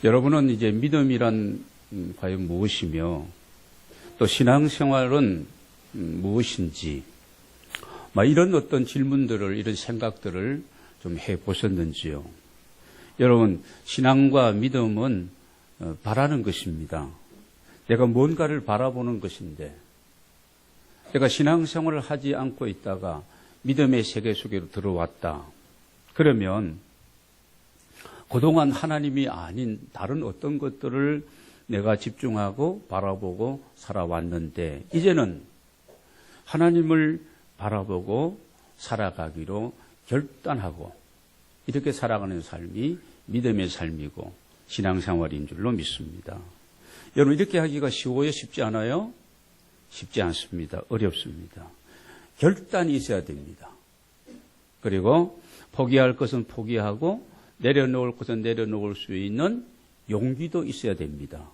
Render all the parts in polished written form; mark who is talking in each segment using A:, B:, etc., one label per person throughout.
A: 여러분은 이제 믿음이란 과연 무엇이며 또 신앙생활은 무엇인지 이런 어떤 질문들을, 이런 생각들을 좀 해보셨는지요? 여러분, 신앙과 믿음은 바라는 것입니다. 내가 뭔가를 바라보는 것인데, 내가 신앙생활을 하지 않고 있다가 믿음의 세계 속으로 들어왔다. 그러면 그동안 하나님이 아닌 다른 어떤 것들을 내가 집중하고 바라보고 살아왔는데, 이제는 하나님을 바라보고 살아가기로 결단하고 이렇게 살아가는 삶이 믿음의 삶이고 신앙생활인 줄로 믿습니다. 여러분, 이렇게 하기가 쉬워요? 쉽지 않아요? 쉽지 않습니다. 어렵습니다. 결단이 있어야 됩니다. 그리고 포기할 것은 포기하고 내려놓을 것은 내려놓을 수 있는 용기도 있어야 됩니다.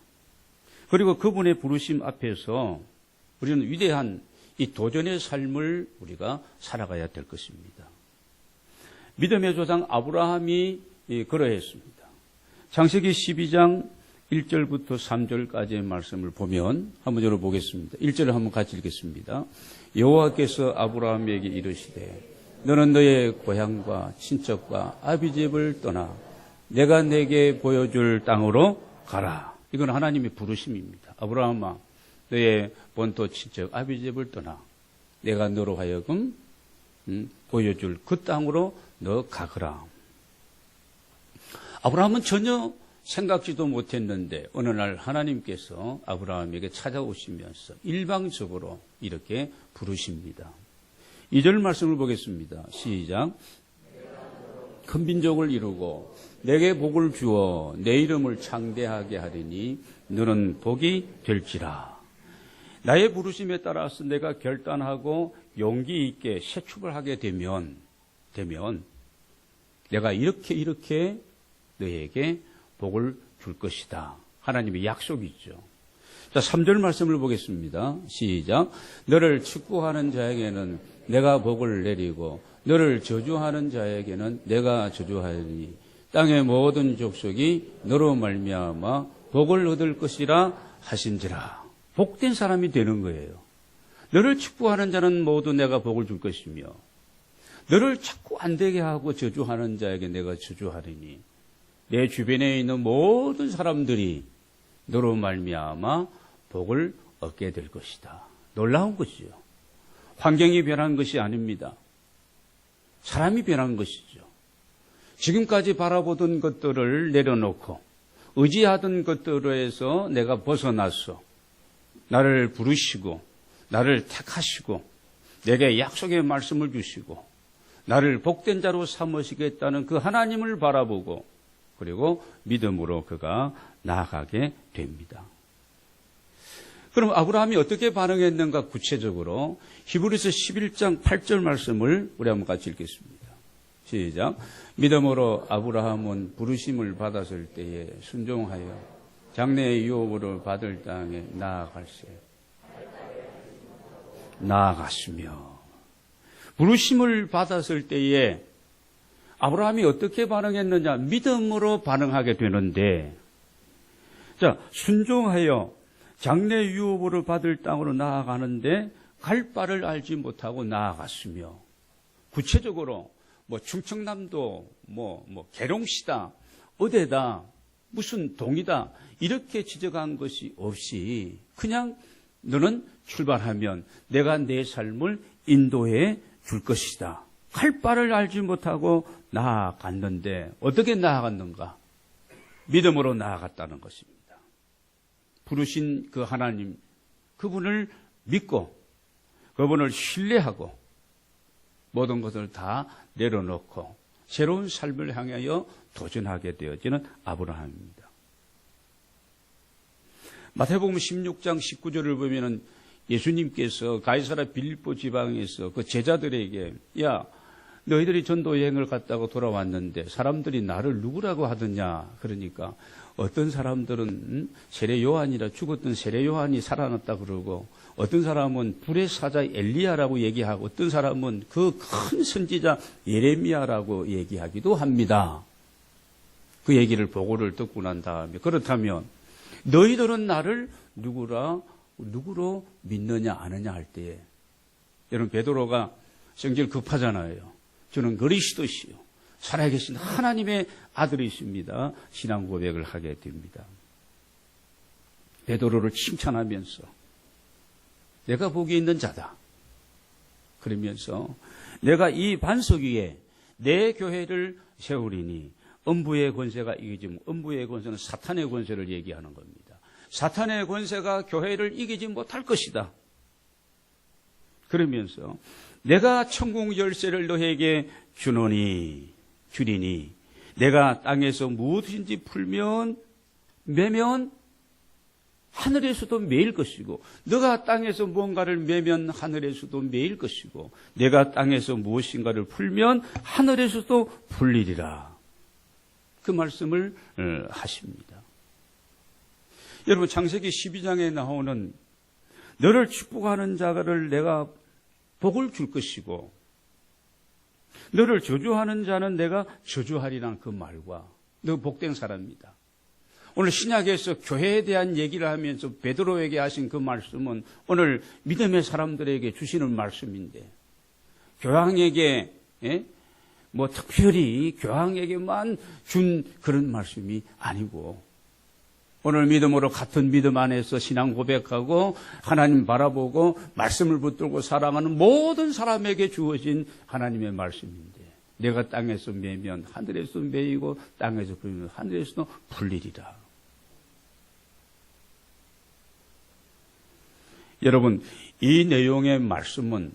A: 그리고 그분의 부르심 앞에서 우리는 위대한 이 도전의 삶을 우리가 살아가야 될 것입니다. 믿음의 조상 아브라함이 그러했습니다. 창세기 12장 1절부터 3절까지의 말씀을 보면 한번 열어보겠습니다. 1절을 한번 같이 읽겠습니다. 여호와께서 아브라함에게 이르시되 너는 너의 고향과 친척과 아비집을 떠나 내가 내게 보여줄 땅으로 가라. 이건 하나님의 부르심입니다. 아브라함아, 너의 본토 친척 아비집을 떠나 내가 너로 하여금 보여줄 그 땅으로 너 가거라. 아브라함은 전혀 생각지도 못했는데 어느 날 하나님께서 아브라함에게 찾아오시면서 일방적으로 이렇게 부르십니다. 2절 말씀을 보겠습니다. 시작. 큰 민족을 이루고 내게 복을 주어 내 이름을 창대하게 하리니 너는 복이 될지라. 나의 부르심에 따라서 내가 결단하고 용기 있게 새 출발하게 되면 내가 이렇게 너에게 복을 줄 것이다. 하나님의 약속이죠. 자, 3절 말씀을 보겠습니다. 시작. 너를 축복하는 자에게는 내가 복을 내리고 너를 저주하는 자에게는 내가 저주하리니 땅의 모든 족속이 너로 말미암아 복을 얻을 것이라 하신지라. 복된 사람이 되는 거예요. 너를 축복하는 자는 모두 내가 복을 줄 것이며 너를 자꾸 안 되게 하고 저주하는 자에게 내가 저주하리니 내 주변에 있는 모든 사람들이 너로 말미암아 복을 얻게 될 것이다. 놀라운 것이죠. 환경이 변한 것이 아닙니다. 사람이 변한 것이죠. 지금까지 바라보던 것들을 내려놓고 의지하던 것들에서 내가 벗어났어. 나를 부르시고 나를 택하시고 내게 약속의 말씀을 주시고 나를 복된 자로 삼으시겠다는 그 하나님을 바라보고 그리고 믿음으로 그가 나아가게 됩니다. 그럼 아브라함이 어떻게 반응했는가 구체적으로 히브리서 11장 8절 말씀을 우리 한번 같이 읽겠습니다. 시작. 믿음으로 아브라함은 부르심을 받았을 때에 순종하여 장래의 유업으로 받을 땅에 나아갔으며 부르심을 받았을 때에 아브라함이 어떻게 반응했느냐? 믿음으로 반응하게 되는데, 자, 순종하여 장래 유업으로 받을 땅으로 나아가는데 갈 바를 알지 못하고 나아갔으며, 구체적으로 충청남도 계룡시다, 어디다, 무슨 동이다 이렇게 지적한 것이 없이 그냥 너는 출발하면 내가 내 삶을 인도해 줄 것이다. 갈 바를 알지 못하고 나아갔는데 어떻게 나아갔는가? 믿음으로 나아갔다는 것입니다. 부르신 그 하나님, 그분을 믿고 그분을 신뢰하고 모든 것을 다 내려놓고 새로운 삶을 향하여 도전하게 되어지는 아브라함입니다. 마태복음 16장 19절을 보면은 예수님께서 가이사라 빌립보 지방에서 그 제자들에게 야, 너희들이 전도 여행을 갔다고 돌아왔는데 사람들이 나를 누구라고 하더냐? 그러니까 어떤 사람들은 세례 요한이라 죽었던 세례 요한이 살아났다 그러고 어떤 사람은 불의 사자 엘리야라고 얘기하고 어떤 사람은 그 큰 선지자 예레미야라고 얘기하기도 합니다. 그 얘기를 보고를 듣고 난 다음에 그렇다면 너희들은 나를 누구로 믿느냐 아느냐 할 때에 여러분 베드로가 성질 급하잖아요. 저는 그리스도시요 살아계신 하나님의 아들이십니다. 신앙 고백을 하게 됩니다. 베드로를 칭찬하면서 내가 복이 있는 자다. 그러면서 내가 이 반석 위에 내 교회를 세우리니 음부의 권세가 이기지 음부의 권세는 사탄의 권세를 얘기하는 겁니다. 사탄의 권세가 교회를 이기지 못할 것이다. 그러면서 내가 천국 열쇠를 너에게 주리니 내가 땅에서 무엇인지 풀면 매면 하늘에서도 매일 것이고 너가 땅에서 무언가를 매면 하늘에서도 매일 것이고 내가 땅에서 무엇인가를 풀면 하늘에서도 풀리리라. 그 말씀을 하십니다. 여러분 창세기 12장에 나오는 너를 축복하는 자를 내가 복을 줄 것이고 너를 저주하는 자는 내가 저주하리라는 그 말과 너 복된 사람입니다. 오늘 신약에서 교회에 대한 얘기를 하면서 베드로에게 하신 그 말씀은 오늘 믿음의 사람들에게 주시는 말씀인데 교황에게 특별히 교황에게만 준 그런 말씀이 아니고 오늘 믿음으로 같은 믿음 안에서 신앙 고백하고 하나님 바라보고 말씀을 붙들고 살아가는 모든 사람에게 주어진 하나님의 말씀인데 내가 땅에서 매면 하늘에서 매이고 땅에서 풀면 하늘에서도 풀리리라. 여러분 이 내용의 말씀은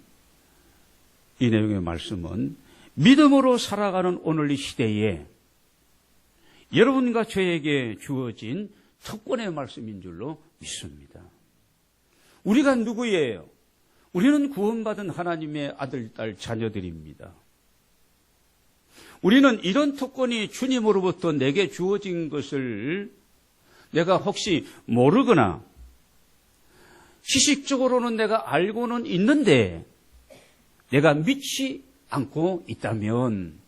A: 믿음으로 살아가는 오늘 이 시대에 여러분과 저에게 주어진 특권의 말씀인 줄로 믿습니다. 우리가 누구예요? 우리는 구원받은 하나님의 아들, 딸, 자녀들입니다. 우리는 이런 특권이 주님으로부터 내게 주어진 것을 내가 혹시 모르거나 지식적으로는 내가 알고는 있는데 내가 믿지 않고 있다면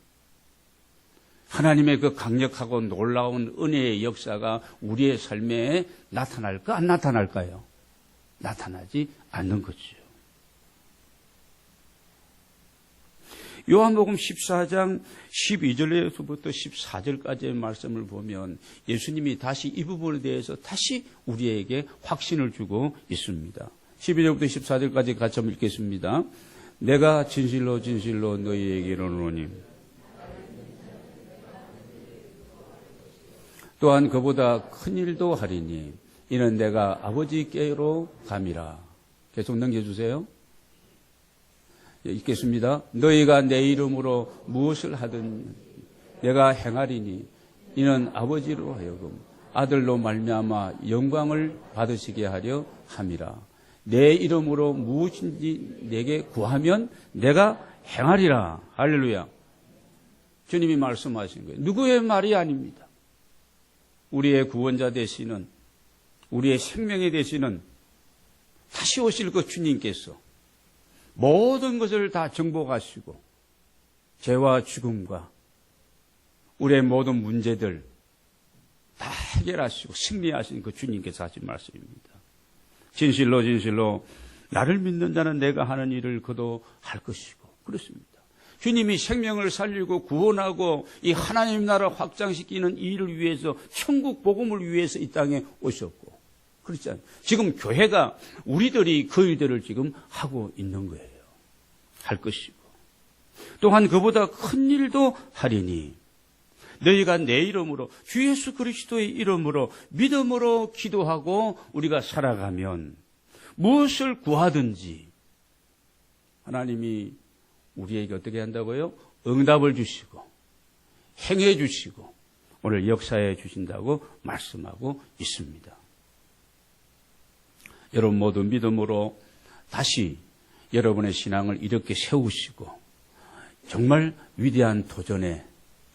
A: 하나님의 그 강력하고 놀라운 은혜의 역사가 우리의 삶에 나타날까 안 나타날까요? 나타나지 않는 거죠. 요한복음 14장 12절에서부터 14절까지의 말씀을 보면 예수님이 다시 이 부분에 대해서 다시 우리에게 확신을 주고 있습니다. 12절부터 14절까지 같이 한번 읽겠습니다. 내가 진실로 진실로 너희에게 이르노니 또한 그보다 큰 일도 하리니 이는 내가 아버지께로 감이라. 계속 넘겨주세요. 읽겠습니다. 너희가 내 이름으로 무엇을 하든 내가 행하리니 이는 아버지로 하여금 아들로 말미암아 영광을 받으시게 하려 함이라. 내 이름으로 무엇인지 내게 구하면 내가 행하리라. 할렐루야. 주님이 말씀하신 거예요. 누구의 말이 아닙니다. 우리의 구원자 되시는 우리의 생명이 되시는 다시 오실 그 주님께서 모든 것을 다 정복하시고 죄와 죽음과 우리의 모든 문제들 다 해결하시고 승리하신 그 주님께서 하신 말씀입니다. 진실로 진실로 나를 믿는 자는 내가 하는 일을 그도 할 것이고 그렇습니다. 주님이 생명을 살리고 구원하고 이 하나님 나라 확장시키는 이 일을 위해서 천국 복음을 위해서 이 땅에 오셨고 그렇잖아요. 지금 교회가 우리들이 그 일들을 지금 하고 있는 거예요. 할 것이고 또한 그보다 큰 일도 하리니 너희가 내 이름으로 주 예수 그리스도의 이름으로 믿음으로 기도하고 우리가 살아가면 무엇을 구하든지 하나님이 우리에게 어떻게 한다고요? 응답을 주시고 행해 주시고 오늘 역사해 주신다고 말씀하고 있습니다. 여러분 모두 믿음으로 다시 여러분의 신앙을 이렇게 세우시고 정말 위대한 도전에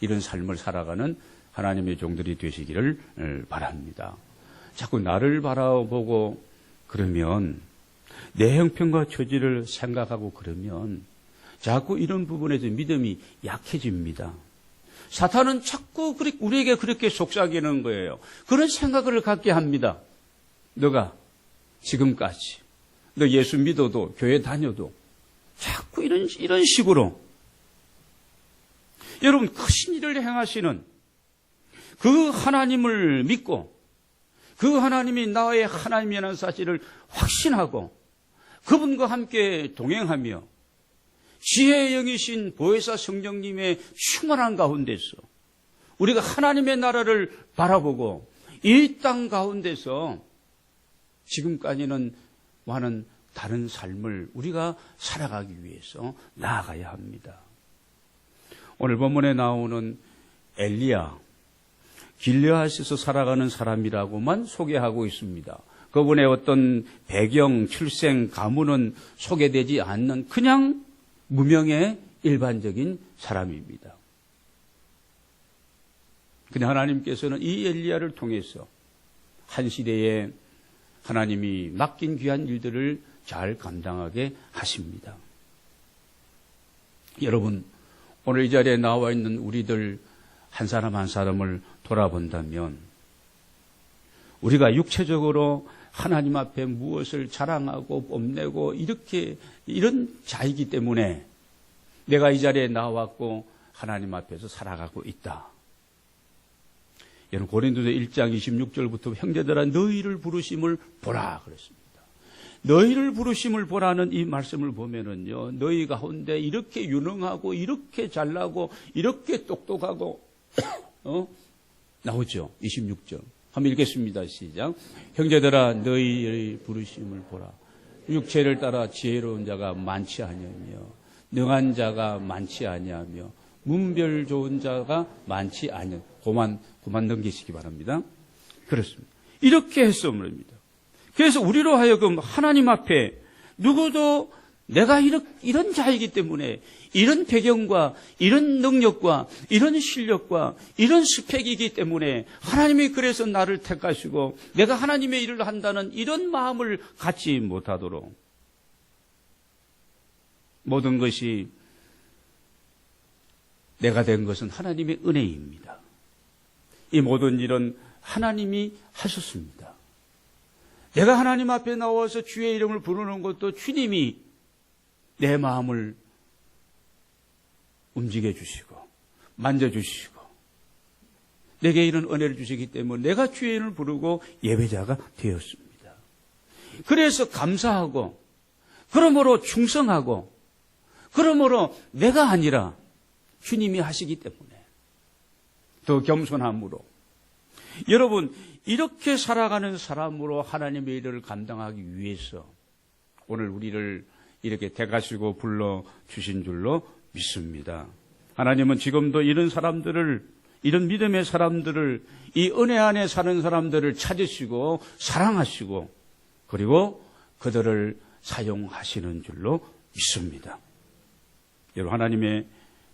A: 이런 삶을 살아가는 하나님의 종들이 되시기를 바랍니다. 자꾸 나를 바라보고 그러면 내 형편과 처지를 생각하고 그러면 자꾸 이런 부분에서 믿음이 약해집니다. 사탄은 자꾸 우리에게 그렇게 속삭이는 거예요. 그런 생각을 갖게 합니다. 너가 지금까지 너 예수 믿어도 교회 다녀도 자꾸 이런 식으로 여러분 크신 일을 행하시는 그 하나님을 믿고 그 하나님이 나의 하나님이라는 사실을 확신하고 그분과 함께 동행하며 지혜의 영이신 보혜사 성령님의 충만한 가운데서 우리가 하나님의 나라를 바라보고 이 땅 가운데서 지금까지는 와는 다른 삶을 우리가 살아가기 위해서 나아가야 합니다. 오늘 본문에 나오는 엘리야, 길르앗에서 살아가는 사람이라고만 소개하고 있습니다. 그분의 어떤 배경, 출생, 가문은 소개되지 않는 그냥 무명의 일반적인 사람입니다. 근데 하나님께서는 이 엘리야를 통해서 한 시대에 하나님이 맡긴 귀한 일들을 잘 감당하게 하십니다. 여러분, 오늘 이 자리에 나와 있는 우리들 한 사람 한 사람을 돌아본다면 우리가 육체적으로 하나님 앞에 무엇을 자랑하고 뽐내고 이런 자이기 때문에 내가 이 자리에 나왔고 하나님 앞에서 살아가고 있다. 여러분 고린도서 1장 26절부터 형제들아 너희를 부르심을 보라 그랬습니다. 너희를 부르심을 보라는 이 말씀을 보면은요, 너희 가운데 이렇게 유능하고 이렇게 잘나고 이렇게 똑똑하고 나오죠. 26절. 한번 읽겠습니다. 시작. 형제들아 너희의 부르심을 보라. 육체를 따라 지혜로운 자가 많지 아니하며 능한 자가 많지 아니하며 문별 좋은 자가 많지 아니하며 그만 넘기시기 바랍니다. 그렇습니다. 이렇게 했습니다. 그래서 우리로 하여금 하나님 앞에 누구도 내가 이런 자이기 때문에 이런 배경과 이런 능력과 이런 실력과 이런 스펙이기 때문에 하나님이 그래서 나를 택하시고 내가 하나님의 일을 한다는 이런 마음을 갖지 못하도록 모든 것이 내가 된 것은 하나님의 은혜입니다. 이 모든 일은 하나님이 하셨습니다. 내가 하나님 앞에 나와서 주의 이름을 부르는 것도 주님이 내 마음을 움직여 주시고 만져주시고 내게 이런 은혜를 주시기 때문에 내가 주의 이름을 부르고 예배자가 되었습니다. 그래서 감사하고 그러므로 충성하고 그러므로 내가 아니라 주님이 하시기 때문에 더 겸손함으로 여러분 이렇게 살아가는 사람으로 하나님의 일을 감당하기 위해서 오늘 우리를 이렇게 택하시고 불러주신 줄로 믿습니다. 하나님은 지금도 이런 사람들을 이런 믿음의 사람들을 이 은혜 안에 사는 사람들을 찾으시고 사랑하시고 그리고 그들을 사용하시는 줄로 믿습니다. 여러분 하나님의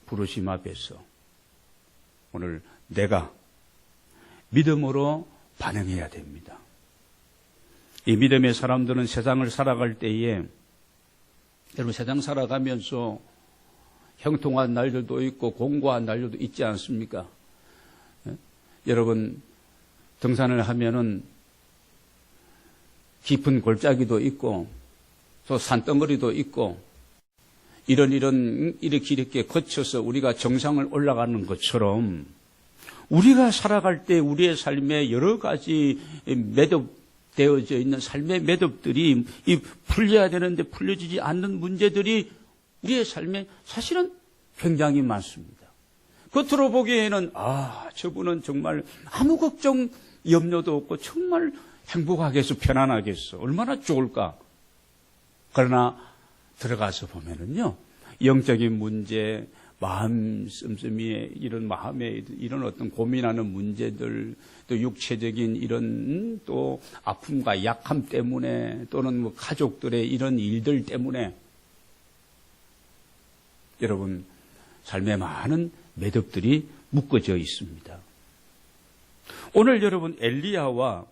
A: 부르심 앞에서 오늘 내가 믿음으로 반응해야 됩니다. 이 믿음의 사람들은 세상을 살아갈 때에 여러분 세상 살아가면서 형통한 날들도 있고 공고한 날들도 있지 않습니까? 여러분 등산을 하면은 깊은 골짜기도 있고 또 산덩어리도 있고 이렇게 거쳐서 우리가 정상을 올라가는 것처럼 우리가 살아갈 때 우리의 삶에 여러 가지 매듭되어져 있는 삶의 매듭들이 풀려야 되는데 풀려지지 않는 문제들이 우리의 삶에 사실은 굉장히 많습니다. 겉으로 보기에는 저분은 정말 아무 걱정 염려도 없고 정말 행복하겠어 편안하겠어 얼마나 좋을까. 그러나 들어가서 보면은요 영적인 문제 마음 씀씀이에 이런 마음에 이런 어떤 고민하는 문제들 또 육체적인 이런 또 아픔과 약함 때문에 또는 뭐 가족들의 이런 일들 때문에 여러분 삶에 많은 매듭들이 묶어져 있습니다. 오늘 여러분 엘리야와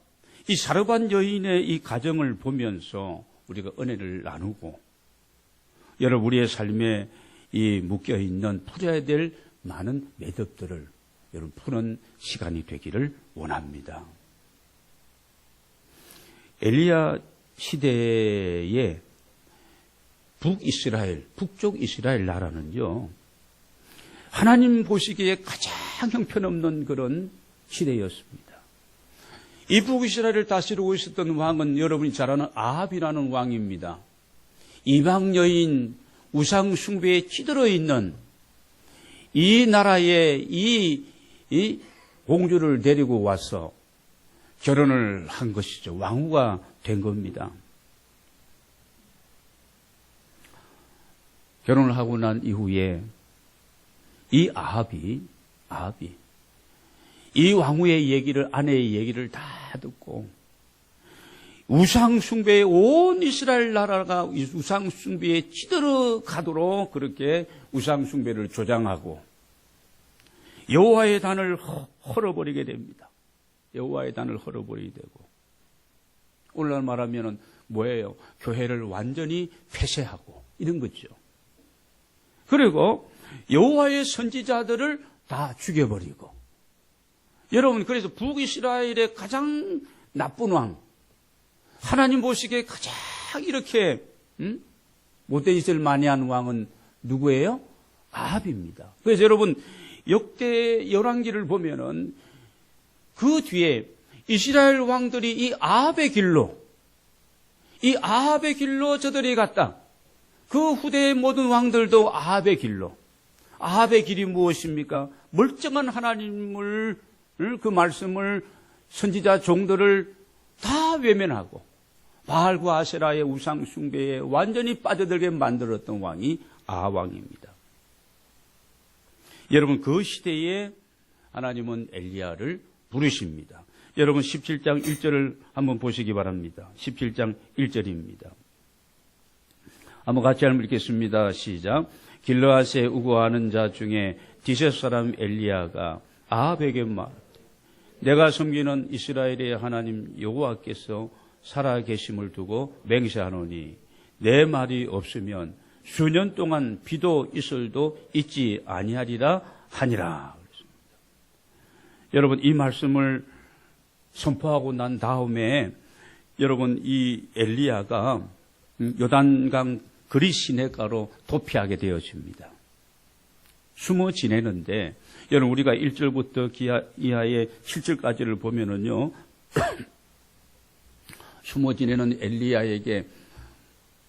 A: 이 사르밧 여인의 이 가정을 보면서 우리가 은혜를 나누고 여러분 우리의 삶에 이 묶여있는 풀어야 될 많은 매듭들을 여러분 푸는 시간이 되기를 원합니다. 엘리야 시대에 북쪽 이스라엘 나라는요, 하나님 보시기에 가장 형편없는 그런 시대였습니다. 이 북이스라엘을 다스리고 있었던 왕은 여러분이 잘 아는 아합이라는 왕입니다. 이방 여인 우상 숭배에 찌들어 있는 이 나라에 이 공주를 데리고 와서 결혼을 한 것이죠. 왕후가 된 겁니다. 결혼을 하고 난 이후에 이 아합이 이 왕후의 얘기를, 아내의 얘기를 다 듣고 우상숭배에 온 이스라엘 나라가 우상숭배에 찌들어 가도록 그렇게 우상숭배를 조장하고 여호와의 단을 헐어버리게 됩니다. 여호와의 단을 헐어버리게 되고, 오늘날 말하면은 뭐예요? 교회를 완전히 폐쇄하고 이런 거죠. 그리고 여호와의 선지자들을 다 죽여버리고, 여러분, 그래서 북이스라엘의 가장 나쁜 왕, 하나님 보시기에 가장 이렇게 못된 짓을 많이 한 왕은 누구예요? 아합입니다. 그래서 여러분, 역대 열왕기를 보면은 그 뒤에 이스라엘 왕들이 이 아합의 길로 저들이 갔다. 그 후대의 모든 왕들도 아합의 길로. 아합의 길이 무엇입니까? 멀쩡한 하나님을, 그 말씀을, 선지자 종들을 다 외면하고 바알과 아세라의 우상 숭배에 완전히 빠져들게 만들었던 왕이 아합 왕입니다. 여러분, 그 시대에 하나님은 엘리야를 부르십니다. 여러분 17장 1절을 한번 보시기 바랍니다. 17장 1절입니다. 한번 같이 한번 읽겠습니다. 시작. 길르앗에 우거하는 자 중에 디셋 사람 엘리야가 아합에게 말하되, 내가 섬기는 이스라엘의 하나님 여호와께서 살아계심을 두고 맹세하노니 내 말이 없으면 수년 동안 비도 이슬도 있지 아니하리라 하니라. 여러분, 이 말씀을 선포하고 난 다음에 여러분, 이 엘리야가 요단강 그리 시내가로 도피하게 되어집니다. 숨어 지내는데, 여러분, 우리가 1절부터 이하의 7절까지를 보면은요, 숨어 지내는 엘리야에게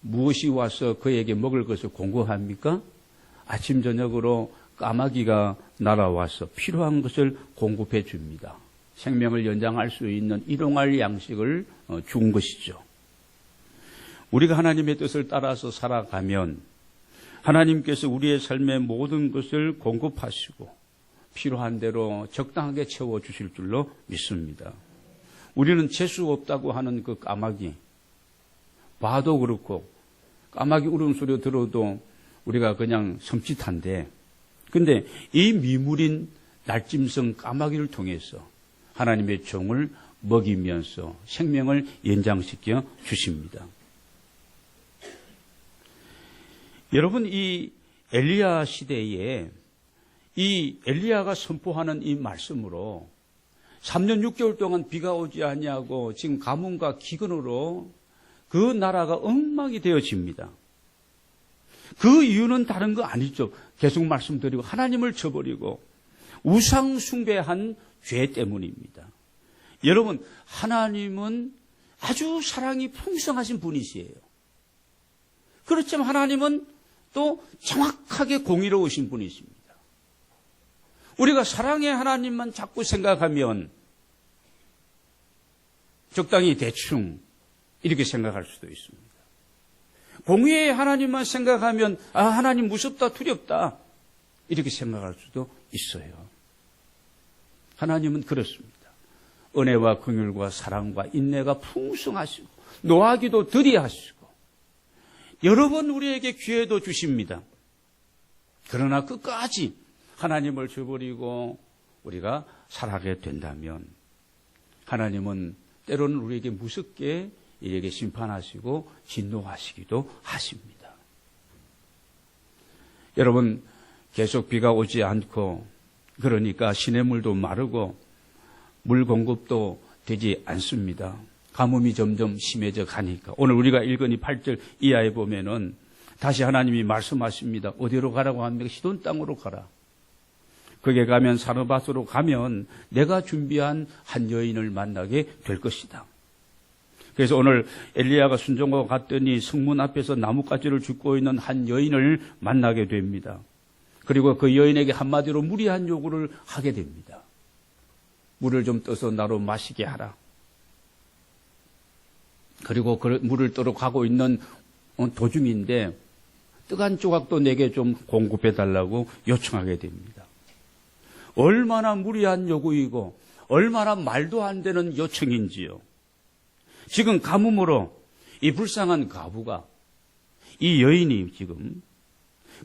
A: 무엇이 와서 그에게 먹을 것을 공급합니까? 아침 저녁으로 까마귀가 날아와서 필요한 것을 공급해 줍니다. 생명을 연장할 수 있는 일용할 양식을 준 것이죠. 우리가 하나님의 뜻을 따라서 살아가면 하나님께서 우리의 삶의 모든 것을 공급하시고 필요한 대로 적당하게 채워주실 줄로 믿습니다. 우리는 재수 없다고 하는 그 까마귀, 봐도 그렇고 까마귀 울음소리 들어도 우리가 그냥 섬찟한데, 근데 이 미물인 날짐승 까마귀를 통해서 하나님의 종을 먹이면서 생명을 연장시켜 주십니다. 여러분, 이 엘리야 시대에 이 엘리야가 선포하는 이 말씀으로 3년 6개월 동안 비가 오지 아니하고 지금 가뭄과 기근으로 그 나라가 엉망이 되어집니다. 그 이유는 다른 거 아니죠. 계속 말씀드리고 하나님을 저버리고 우상 숭배한 죄 때문입니다. 여러분, 하나님은 아주 사랑이 풍성하신 분이시에요. 그렇지만 하나님은 또 정확하게 공의로우신 분이십니다. 우리가 사랑의 하나님만 자꾸 생각하면 적당히 대충 이렇게 생각할 수도 있습니다. 공의의 하나님만 생각하면 하나님 무섭다, 두렵다 이렇게 생각할 수도 있어요. 하나님은 그렇습니다. 은혜와 긍휼과 사랑과 인내가 풍성하시고 노하기도 더디하시고 여러 번 우리에게 기회도 주십니다. 그러나 끝까지 하나님을 저버리고 우리가 살아가게 된다면 하나님은 때로는 우리에게 무섭게 이에게 심판하시고 진노하시기도 하십니다. 여러분, 계속 비가 오지 않고 그러니까 시냇물도 마르고 물 공급도 되지 않습니다. 가뭄이 점점 심해져 가니까. 오늘 우리가 읽은 이 8절 이하에 보면은 다시 하나님이 말씀하십니다. 어디로 가라고 합니까? 시돈 땅으로 가라. 거기에 가면 사르밧으로 가면 내가 준비한 한 여인을 만나게 될 것이다. 그래서 오늘 엘리야가 순종하고 갔더니 성문 앞에서 나뭇가지를 줍고 있는 한 여인을 만나게 됩니다. 그리고 그 여인에게 한마디로 무리한 요구를 하게 됩니다. 물을 좀 떠서 나로 마시게 하라. 그리고 그 물을 떠러 가고 있는 도중인데 떡 한 조각도 내게 좀 공급해 달라고 요청하게 됩니다. 얼마나 무리한 요구이고 얼마나 말도 안 되는 요청인지요. 지금 가뭄으로 이 불쌍한 과부가, 이 여인이 지금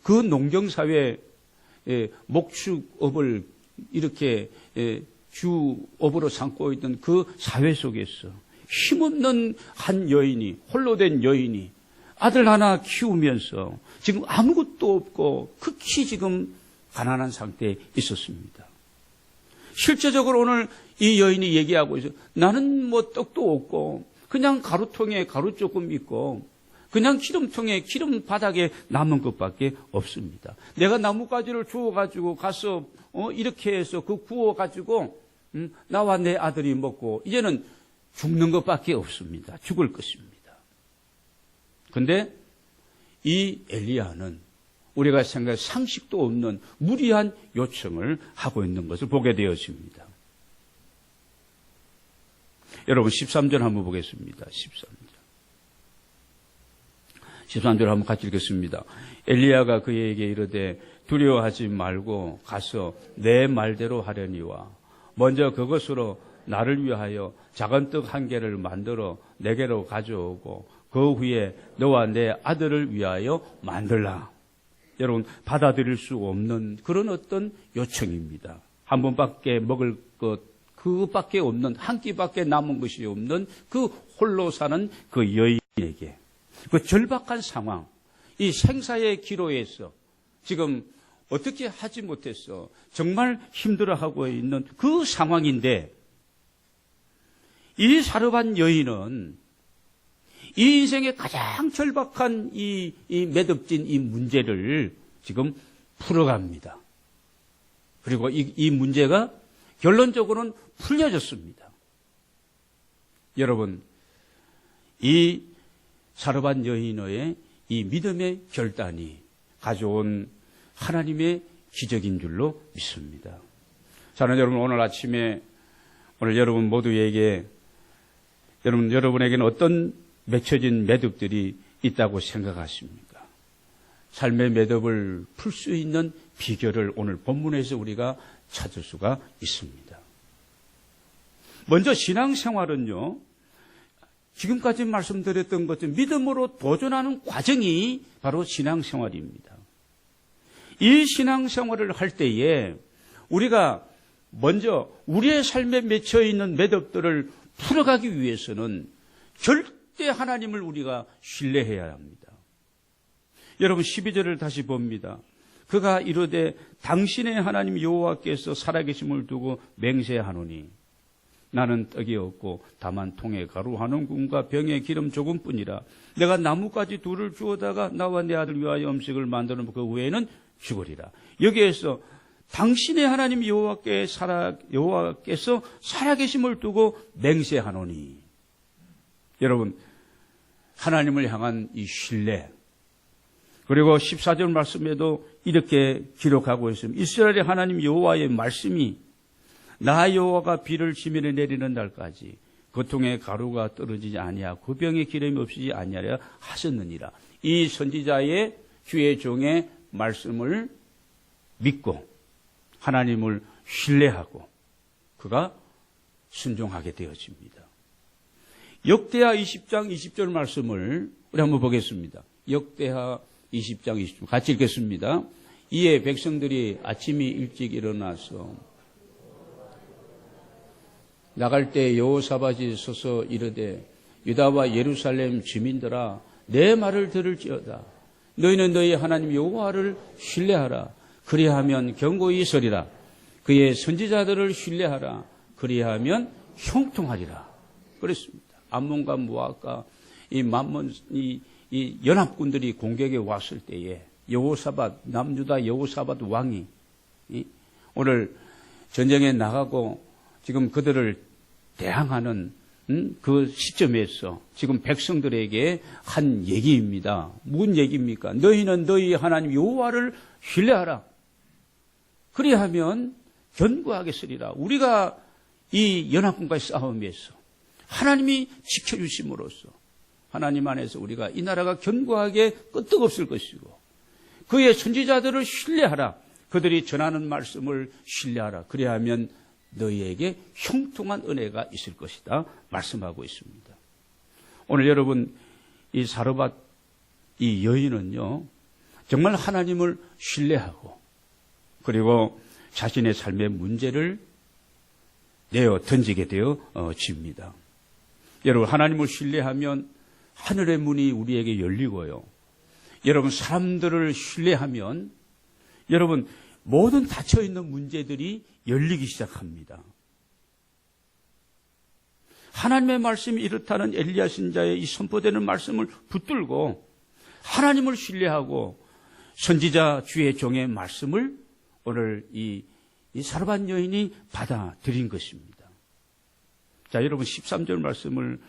A: 그 농경사회 목축업을 이렇게 주업으로 삼고 있던 그 사회 속에서 힘없는 한 여인이, 홀로 된 여인이 아들 하나 키우면서 지금 아무것도 없고 극히 지금 가난한 상태에 있었습니다. 실제적으로 오늘 이 여인이 얘기하고 있어요. 나는 뭐 떡도 없고 그냥 가루통에 가루 조금 있고 그냥 기름통에 기름 바닥에 남은 것밖에 없습니다. 내가 나뭇가지를 주워가지고 가서 이렇게 해서 그 구워가지고 나와 내 아들이 먹고 이제는 죽는 것밖에 없습니다. 죽을 것입니다. 그런데 이 엘리야는 우리가 생각할 상식도 없는 무리한 요청을 하고 있는 것을 보게 되었습니다. 여러분 13절 한번 보겠습니다. 13절 한번 같이 읽겠습니다. 엘리야가 그에게 이르되 두려워하지 말고 가서 내 말대로 하려니와 먼저 그것으로 나를 위하여 작은 떡 한 개를 만들어 내게로 가져오고 그 후에 너와 내 아들을 위하여 만들라. 여러분 받아들일 수 없는 그런 어떤 요청입니다. 한 번밖에 먹을 것 그것밖에 없는, 한 끼밖에 남은 것이 없는 그 홀로 사는 그 여인에게 그 절박한 상황, 이 생사의 기로에서 지금 어떻게 하지 못했어 정말 힘들어하고 있는 그 상황인데 이 사르밧 여인은 이 인생의 가장 절박한 이 매듭진 이 문제를 지금 풀어갑니다. 그리고 이 문제가 결론적으로는 풀려졌습니다. 여러분, 이 사르밧 여인의 이 믿음의 결단이 가져온 하나님의 기적인 줄로 믿습니다. 저는 여러분 오늘 아침에 오늘 여러분 모두에게 여러분에게는 어떤 맺혀진 매듭들이 있다고 생각하십니까? 삶의 매듭을 풀 수 있는 비결을 오늘 본문에서 우리가 찾을 수가 있습니다. 먼저 신앙생활은요, 지금까지 말씀드렸던 것처럼 믿음으로 도전하는 과정이 바로 신앙생활입니다. 이 신앙생활을 할 때에 우리가 먼저 우리의 삶에 맺혀 있는 매듭들을 풀어가기 위해서는 절대 하나님을 우리가 신뢰해야 합니다. 여러분 12절을 다시 봅니다. 그가 이르되 당신의 하나님 여호와께서 살아계심을 두고 맹세하노니 나는 떡이 없고 다만 통에 가루 한 움큼과 병에 기름 조금뿐이라. 내가 나뭇가지 둘을 주워다가 나와 내 아들 위하여 음식을 만들어 놓고 그 후에는 죽으리라. 여기에서 당신의 하나님 여호와께서 살아계심을 두고 맹세하노니. 여러분 하나님을 향한 이 신뢰, 그리고 14절 말씀에도 이렇게 기록하고 있습니다. 이스라엘의 하나님 여호와의 말씀이 나 여호와가 비를 지면에 내리는 날까지 그 통에 가루가 떨어지지 아니하고 그 병에 기름이 없이지 아니하려 하셨느니라. 이 선지자의 주의 종의 말씀을 믿고 하나님을 신뢰하고 그가 순종하게 되어집니다. 역대하 20장 20절 말씀을 우리 한번 보겠습니다. 역대하 20장 20절 같이 읽겠습니다. 이에 백성들이 아침이 일찍 일어나서 나갈 때 여호사밧이 서서 이르되 유다와 예루살렘 주민들아 내 말을 들을지어다. 너희는 너희 하나님 여호와를 신뢰하라. 그리하면 견고히 서리라. 그의 선지자들을 신뢰하라. 그리하면 형통하리라. 그랬습니다. 암몬과 모압과 이 만몬, 이 연합군들이 공격에 왔을 때에 여호사밧, 남유다 여호사밧 왕이 오늘 전쟁에 나가고 지금 그들을 대항하는 그 시점에서 지금 백성들에게 한 얘기입니다. 무슨 얘기입니까? 너희는 너희 하나님 여호와를 신뢰하라. 그리하면 견고하겠으리라. 우리가 이 연합군과의 싸움에서 하나님이 지켜주심으로써 하나님 안에서 우리가 이 나라가 견고하게 끄떡없을 것이고 그의 선지자들을 신뢰하라. 그들이 전하는 말씀을 신뢰하라. 그리하면 너희에게 형통한 은혜가 있을 것이다 말씀하고 있습니다. 오늘 여러분 이 사르밧 이 여인은요 정말 하나님을 신뢰하고 그리고 자신의 삶의 문제를 내어 던지게 되어집니다. 여러분 하나님을 신뢰하면 하늘의 문이 우리에게 열리고요. 여러분 사람들을 신뢰하면 여러분 모든 닫혀있는 문제들이 열리기 시작합니다. 하나님의 말씀이 이렇다는 엘리야 선지자의 이 선포되는 말씀을 붙들고 하나님을 신뢰하고 선지자 주의 종의 말씀을 오늘 이 사르밧 여인이 받아들인 것입니다. 자, 여러분 13절 말씀을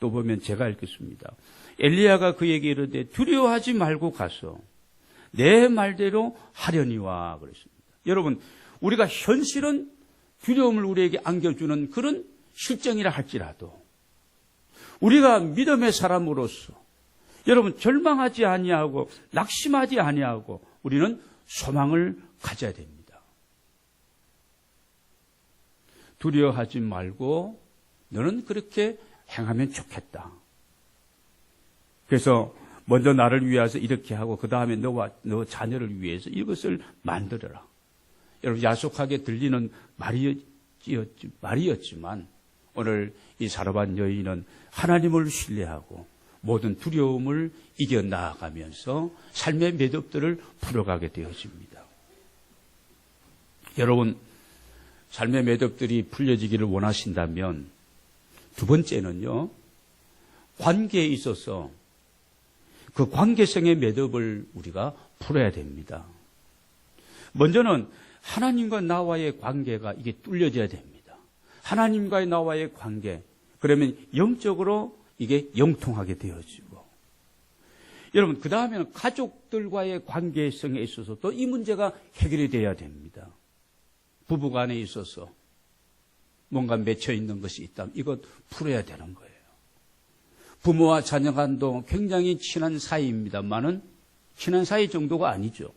A: 또 보면 제가 읽겠습니다. 엘리야가 그에게 이르되 두려워하지 말고 가서 내 말대로 하려니와 그랬습니다. 여러분 우리가 현실은 두려움을 우리에게 안겨주는 그런 실정이라 할지라도 우리가 믿음의 사람으로서 여러분 절망하지 아니하고 낙심하지 아니하고 우리는 소망을 가져야 됩니다. 두려워하지 말고 너는 그렇게 행하면 좋겠다. 그래서 먼저 나를 위해서 이렇게 하고 그 다음에 너와 너 자녀를 위해서 이것을 만들어라. 여러분 야속하게 들리는 말이었지만 오늘 이 사르밧 여인은 하나님을 신뢰하고 모든 두려움을 이겨나가면서 삶의 매듭들을 풀어가게 되어집니다. 여러분 삶의 매듭들이 풀려지기를 원하신다면 두 번째는요 관계에 있어서 그 관계성의 매듭을 우리가 풀어야 됩니다. 먼저는 하나님과 나와의 관계가 이게 뚫려져야 됩니다. 하나님과의 나와의 관계. 그러면 영적으로 이게 영통하게 되어지고. 여러분, 그 다음에는 가족들과의 관계성에 있어서 또 이 문제가 해결이 돼야 됩니다. 부부간에 있어서 뭔가 맺혀 있는 것이 있다면 이것 풀어야 되는 거예요. 부모와 자녀 간도 굉장히 친한 사이입니다만은 친한 사이 정도가 아니죠.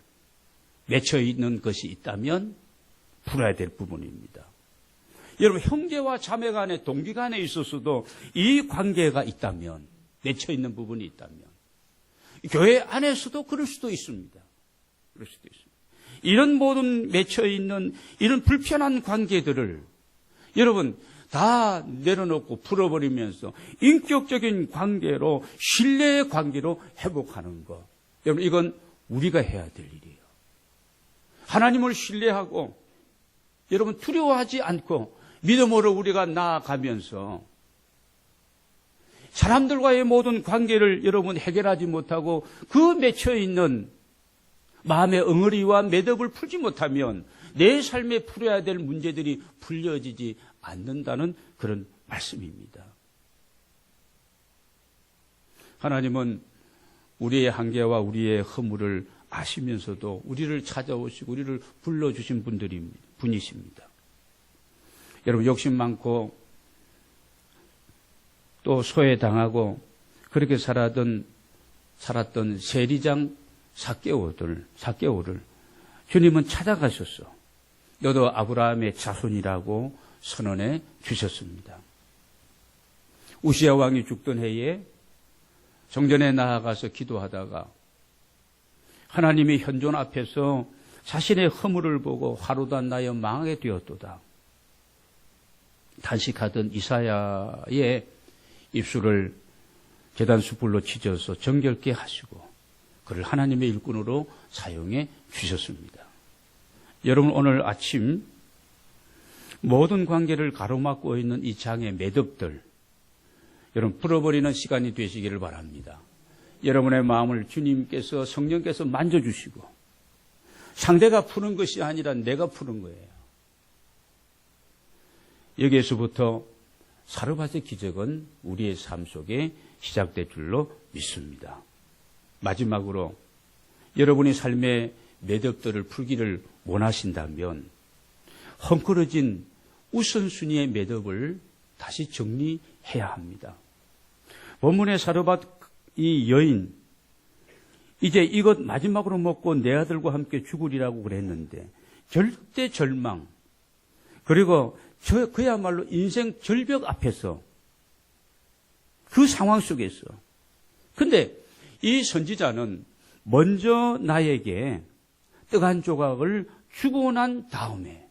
A: 맺혀 있는 것이 있다면 풀어야 될 부분입니다. 여러분 형제와 자매 간에 동기 간에 있어서도 이 관계가 있다면 맺혀 있는 부분이 있다면 교회 안에서도 그럴 수도 있습니다. 그럴 수도 있습니다. 이런 모든 맺혀 있는 이런 불편한 관계들을 여러분 다 내려놓고 풀어버리면서 인격적인 관계로 신뢰의 관계로 회복하는 것. 여러분 이건 우리가 해야 될 일이에요. 하나님을 신뢰하고 여러분 두려워하지 않고 믿음으로 우리가 나아가면서 사람들과의 모든 관계를 여러분 해결하지 못하고 그 맺혀있는 마음의 엉어리와 매듭을 풀지 못하면 내 삶에 풀어야 될 문제들이 풀려지지 않는다는 그런 말씀입니다. 하나님은 우리의 한계와 우리의 허물을 아시면서도 우리를 찾아오시고 우리를 불러주신 분이십니다. 여러분 욕심 많고 또 소외당하고 그렇게 살았던 세리장 삭개오를 주님은 찾아가셨어. 너도 아브라함의 자손이라고 선언해 주셨습니다. 우시야 왕이 죽던 해에 정전에 나아가서 기도하다가 하나님의 현존 앞에서 자신의 허물을 보고 화로다 나여 망하게 되었도다. 단식하던 이사야의 입술을 제단 숯불로 찢어서 정결케 하시고 그를 하나님의 일꾼으로 사용해 주셨습니다. 여러분 오늘 아침 모든 관계를 가로막고 있는 이 장애 매듭들, 여러분 풀어버리는 시간이 되시기를 바랍니다. 여러분의 마음을 주님께서, 성령께서 만져주시고, 상대가 푸는 것이 아니라 내가 푸는 거예요. 여기에서부터 사르밧의 기적은 우리의 삶 속에 시작될 줄로 믿습니다. 마지막으로 여러분의 삶의 매듭들을 풀기를 원하신다면 헝클어진 우선순위의 매듭을 다시 정리해야 합니다. 본문의 사르밧 이 여인, 이제 이것 마지막으로 먹고 내 아들과 함께 죽으리라고 그랬는데 절대 절망, 그리고 그야말로 인생 절벽 앞에서, 그 상황 속에서, 근데 이 선지자는 먼저 나에게 떡 한 조각을 주고 난 다음에,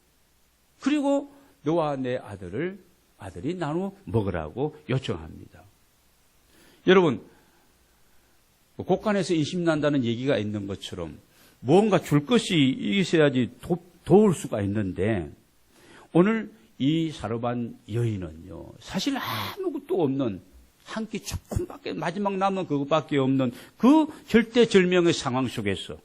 A: 그리고 너와 내 아들이 나눠 먹으라고 요청합니다. 여러분, 곳간에서 인심난다는 얘기가 있는 것처럼 뭔가 줄 것이 있어야지 도울 수가 있는데, 오늘 이 사르밧 여인은요, 사실 아무것도 없는, 한 끼 조금밖에, 마지막 남은 그것밖에 없는 그 절대절명의 상황 속에서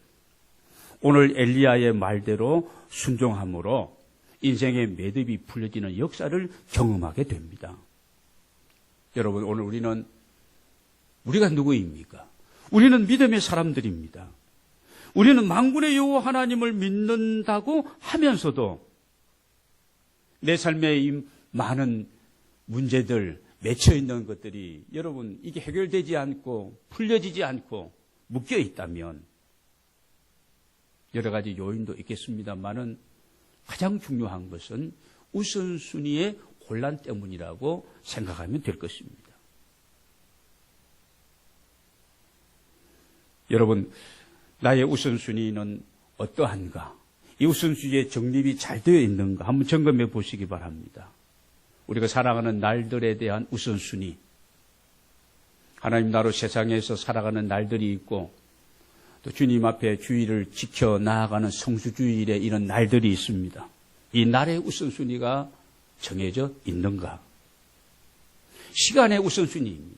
A: 오늘 엘리야의 말대로 순종함으로 인생의 매듭이 풀려지는 역사를 경험하게 됩니다. 여러분, 오늘 우리가 누구입니까? 우리는 믿음의 사람들입니다. 우리는 만군의 여호와 하나님을 믿는다고 하면서도 내 삶에 이 많은 문제들, 맺혀 있는 것들이, 여러분, 이게 해결되지 않고 풀려지지 않고 묶여 있다면 여러 가지 요인도 있겠습니다만은 가장 중요한 것은 우선순위의 혼란 때문이라고 생각하면 될 것입니다. 여러분, 나의 우선순위는 어떠한가? 이 우선순위의 정립이 잘 되어 있는가? 한번 점검해 보시기 바랍니다. 우리가 살아가는 날들에 대한 우선순위, 하나님 나라로 세상에서 살아가는 날들이 있고, 또 주님 앞에 주일을 지켜 나아가는 성수주일에 이런 날들이 있습니다. 이 날의 우선순위가 정해져 있는가? 시간의 우선순위입니다.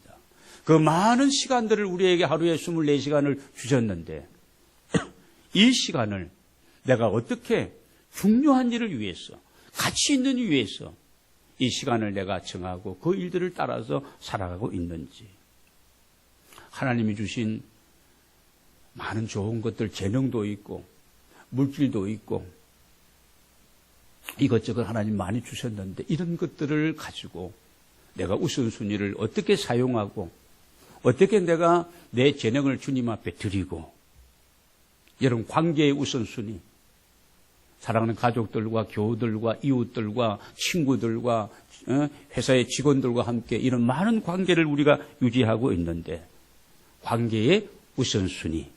A: 그 많은 시간들을 우리에게 하루에 24시간을 주셨는데 이 시간을 내가 어떻게 중요한 일을 위해서, 가치 있는 일 위해서 이 시간을 내가 정하고 그 일들을 따라서 살아가고 있는지, 하나님이 주신 많은 좋은 것들, 재능도 있고 물질도 있고 이것저것 하나님 많이 주셨는데 이런 것들을 가지고 내가 우선순위를 어떻게 사용하고 어떻게 내가 내 재능을 주님 앞에 드리고, 여러분, 관계의 우선순위, 사랑하는 가족들과 교우들과 이웃들과 친구들과 회사의 직원들과 함께 이런 많은 관계를 우리가 유지하고 있는데 관계의 우선순위,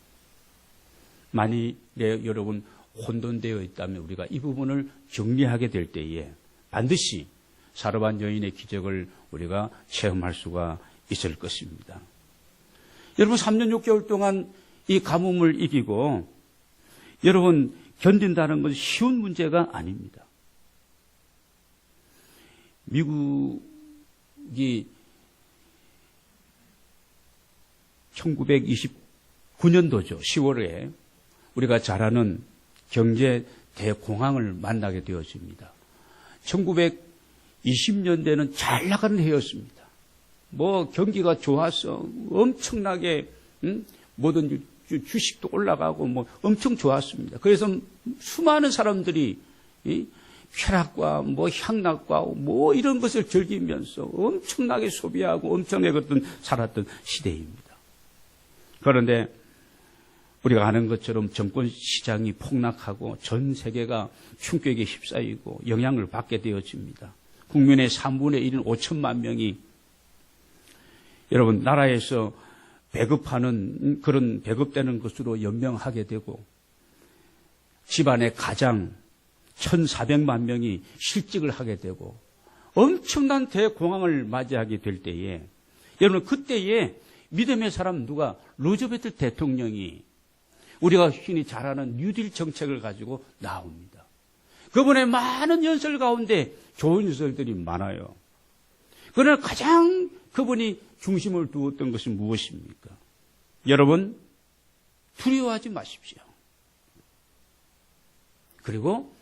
A: 만일에 여러분 혼돈되어 있다면 우리가 이 부분을 정리하게 될 때에 반드시 사르밧 여인의 기적을 우리가 체험할 수가 있을 것입니다. 여러분, 3년 6개월 동안 이 가뭄을 이기고 여러분 견딘다는 것은 쉬운 문제가 아닙니다. 미국이 1929년도죠. 10월에 우리가 잘 아는 경제 대공황을 만나게 되었습니다. 1920년대는 잘 나가는 해였습니다. 경기가 좋아서 엄청나게 모든 주식도 올라가고 엄청 좋았습니다. 그래서 수많은 사람들이 쾌락과 향락과 이런 것을 즐기면서 엄청나게 소비하고 엄청나게 살았던 시대입니다. 그런데 우리가 아는 것처럼 정권 시장이 폭락하고 전 세계가 충격에 휩싸이고 영향을 받게 되어집니다. 국민의 3분의 1인 5천만 명이 여러분 나라에서 배급하는 그런 배급되는 것으로 연명하게 되고 집안의 가장 1,400만 명이 실직을 하게 되고 엄청난 대공황을 맞이하게 될 때에 여러분 그때에 믿음의 사람 누가 루즈벨트 대통령이 우리가 흔히 잘 아는 뉴딜 정책을 가지고 나옵니다. 그분의 많은 연설 가운데 좋은 연설들이 많아요. 그러나 가장 그분이 중심을 두었던 것은 무엇입니까? 여러분, 두려워하지 마십시오. 그리고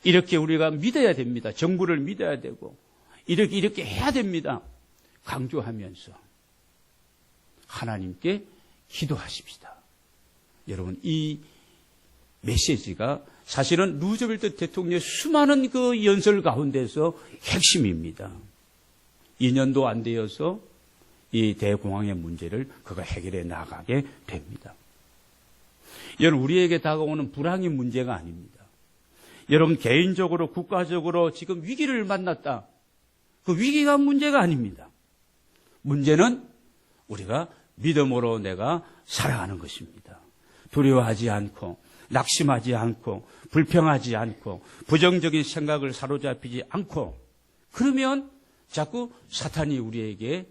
A: 이렇게 우리가 믿어야 됩니다. 정부를 믿어야 되고 이렇게 해야 됩니다. 강조하면서 하나님께 기도하십시다. 여러분, 이 메시지가 사실은 루즈벨트 대통령의 수많은 그 연설 가운데서 핵심입니다. 2년도 안 되어서 이 대공황의 문제를 그가 해결해 나가게 됩니다. 여러분, 우리에게 다가오는 불황이 문제가 아닙니다. 여러분, 개인적으로 국가적으로 지금 위기를 만났다. 그 위기가 문제가 아닙니다. 문제는 우리가 믿음으로 내가 살아가는 것입니다. 두려워하지 않고 낙심하지 않고 불평하지 않고 부정적인 생각을 사로잡히지 않고 그러면 자꾸 사탄이 우리에게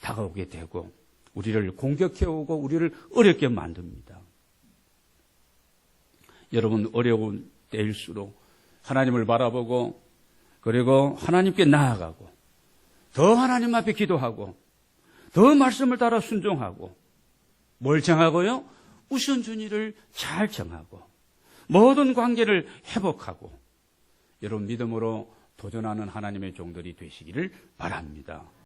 A: 다가오게 되고 우리를 공격해오고 우리를 어렵게 만듭니다. 여러분, 어려운 때일수록 하나님을 바라보고 그리고 하나님께 나아가고 더 하나님 앞에 기도하고 더 말씀을 따라 순종하고 뭘 정하고요? 우선순위를 잘 정하고 모든 관계를 회복하고 여러분 믿음으로 도전하는 하나님의 종들이 되시기를 바랍니다.